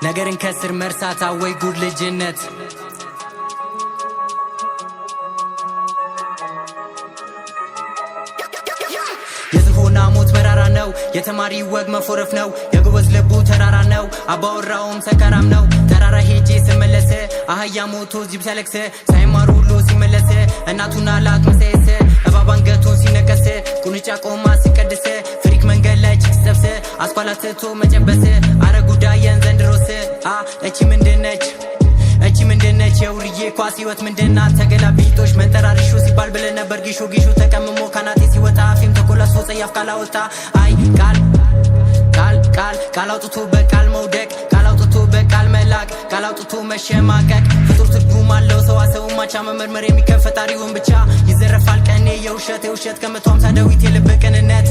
ነገርን ከስር መርሳት አወይ ጉድ ልጅነት የዝሆና ሞት መራራ ነው የተማሪ ወግ መፎረፍ ነው የጎበዝ ልቡ ተራራ ነው አባወራውም ሰከራም ነው ተራራ ሄጄ ስመለስ አህያ ሞቶ ዚብ ሲያለቅስ ሳይማሩ ሁሉ ሲመለስ እናቱና ላክ መሰየስ እባብ አንገቱን ሲነቀስ ቁንጫ ቆማ ሲቀድስ ፍሪክ መንገድ ላይ ችክሰብስ አስኳላት ትቶ መጨበስ አረ ጉዳየን ዘንድሮስ እቺ ምንድነች የውርዬ ኳስ ህይወት ምንድና ተገላቢጦሽ መንጠራርሹ ሲባል ብለ ነበር ጊሹ ተቀምሞ ካናቴ ሲወጣ አፌም ተኮላሶ ጸያፍ ቃላወጣ አይ ቃል አውጥቶ በቃል መውደቅ ቃል አውጥቶ በቃል መላክ ቃል አውጥቶ መሸማቀቅ ፍጡር ትርጉም አለው ሰዋሰው ማቻ መመርመር የሚከፈት ፈጣሪውን ብቻ ይዘረፋል ቀኔ የውሸት ከ150 ዳዊት የልብ ቅንነት